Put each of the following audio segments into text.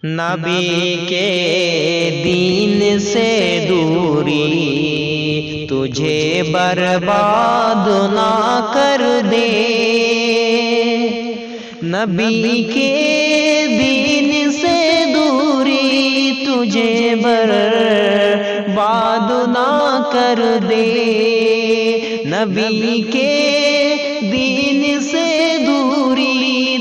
نبی کے دین سے دوری تجھے برباد نہ کر دے، نبی کے دین سے دوری تجھے برباد نہ کر دے، نبی کے دین سے دوری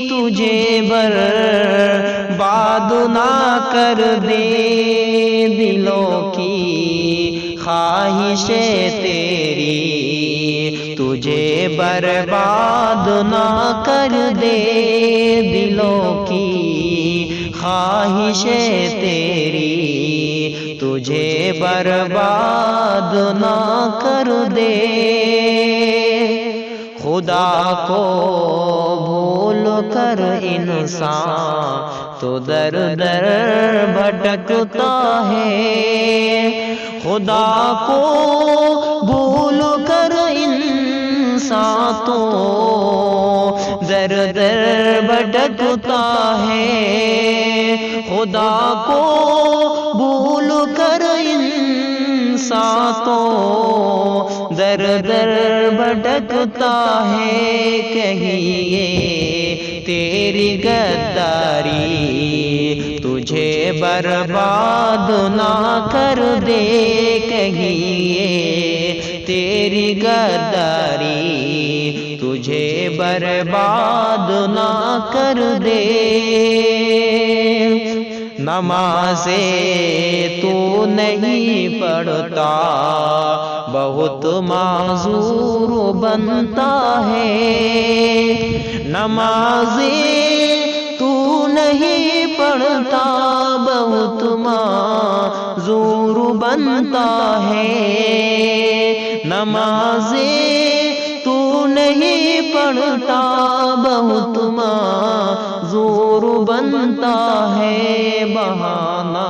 تجھے برباد نہ کر دے، دلوں کی خواہشیں تیری تجھے برباد نہ کر دے، دلوں کی خواہشیں تیری تجھے برباد نہ کر دے، خدا کو بھول کر انسان تو در در بھٹکتا ہے، خدا کو بھول کر انسان تو در در بھٹکتا ہے، خدا کو بھول کر انسان تو در در بھٹکتا ہے، کہیے تیری غداری تجھے برباد نہ کر دے، کہیے تیری غداری تجھے برباد نہ کر دے، نمازیں تو نہیں پڑھتا بہت معذور بنتا ہے، نمازیں تو نہیں پڑھتا بہت معذور بنتا ہے، نمازیں تو نہیں پڑھتا بہت معذور بنتا ہے، بہانہ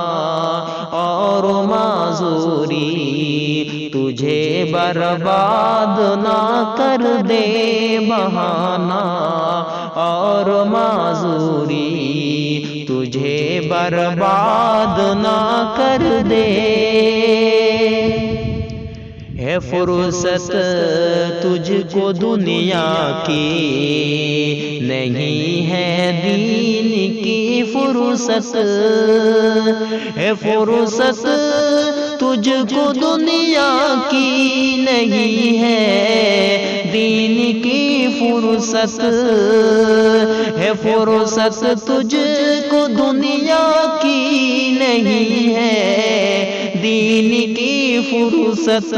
اور معذوری تجھے برباد نہ کر دے، بہانہ اور معذوری تجھے برباد نہ کر دے، ہے فرصت تجھ کو دنیا کی نہیں ہے دین کی فرصت، ہے فرصت تجھ کو دنیا کی نہیں ہے دین کی فرصت، ہے فرصت تجھ کو دنیا کی نہیں ہے دین کی فرصت،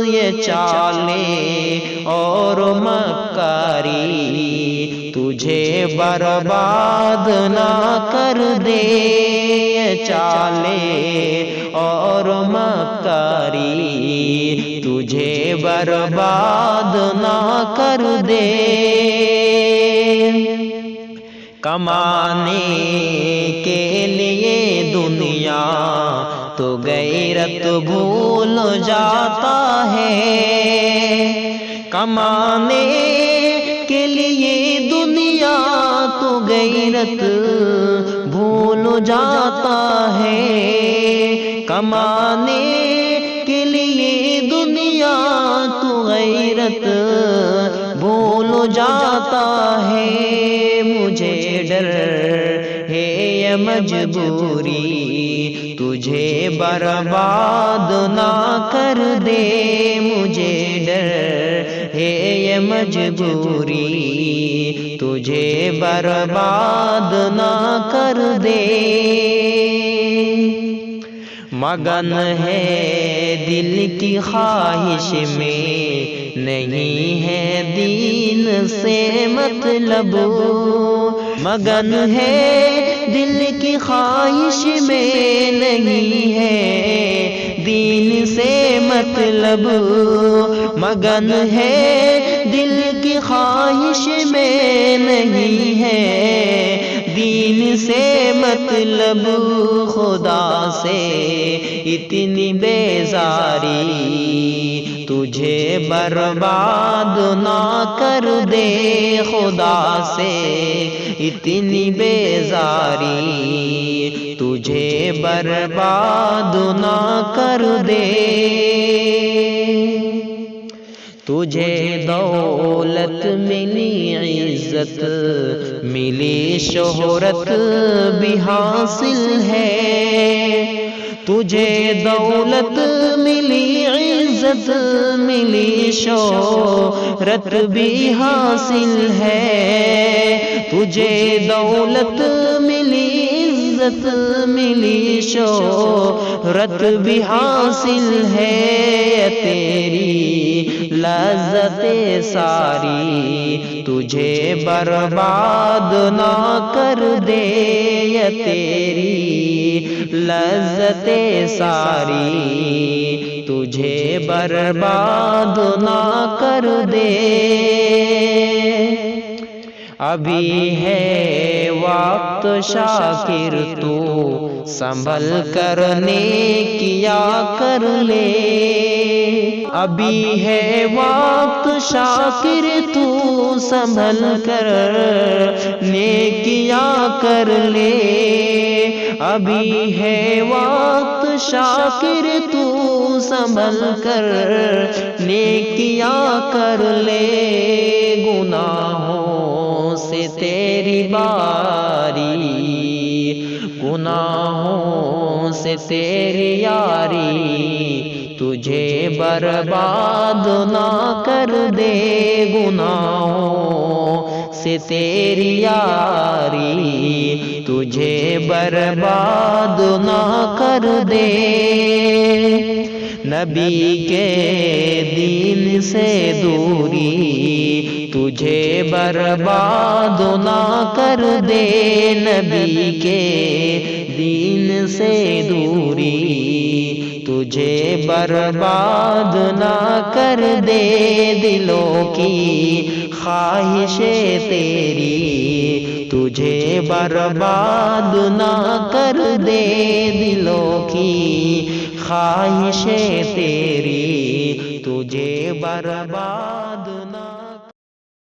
یہ چالیں اور مکاری تجھے برباد نہ کر دے، یہ چالیں اور مکاری تجھے برباد نہ کر دے، کمانے کے لیے دنیا تو غیرت بھول جاتا ہے، کمانے کے لیے دنیا تو غیرت بھول جاتا ہے، کمانے کے لیے دنیا تو غیرت بھول جاتا ہے، مجھے ڈر ہے یہ مجبوری تجھے برباد نہ کر دے، مجھے ڈر ہے یہ مجبوری تجھے برباد نہ کر دے، مگن ہے دل کی خواہش میں نہیں ہے دین سے مطلب، مگن ہے دل کی خواہش میں نہیں ہے دین سے مطلب، مگن ہے دل کی خواہش میں نہیں ہے دین سے مطلب، خدا سے اتنی بیزاری تجھے برباد نہ کر دے، خدا سے اتنی بیزاری تجھے برباد نہ کر دے۔ تجھے دولت ملی، عزت ملی، شہرت بھی حاصل ہے۔ تجھے دولت ملی، عزت ملی، شہرت بھی حاصل ہے۔ تجھے دولت ملی، عزت ملی، شہرت بھی حاصل ہے۔ تیری لذت ساری تجھے برباد نہ کر دے۔ تیری لذت ساری تجھے برباد نہ کر دے۔ ابھی ہے وقت شاکر تو سنبھل کر نیکیاں کر لے۔ ابھی ہے وقت شاکر تو سنبھل کر نیکیاں کر لے۔ ابھی ہے وقت شاکر تو سنبھل کر نیکیاں کر لے۔ گناہوں سے تیری باری، گناہوں سے تیری یاری تجھے برباد نہ کر دے۔ گناہوں سے تیری یاری تجھے برباد نہ کر دے۔ نبی کے دین سے دوری تجھے برباد نہ کر دے۔ نبی کے دین سے دوری تجھے برباد نہ کر دے۔ دلوں کی خواہشیں تیری تجھے برباد نہ کر دے۔ دلوں کی خواہشیں تیری تجھے برباد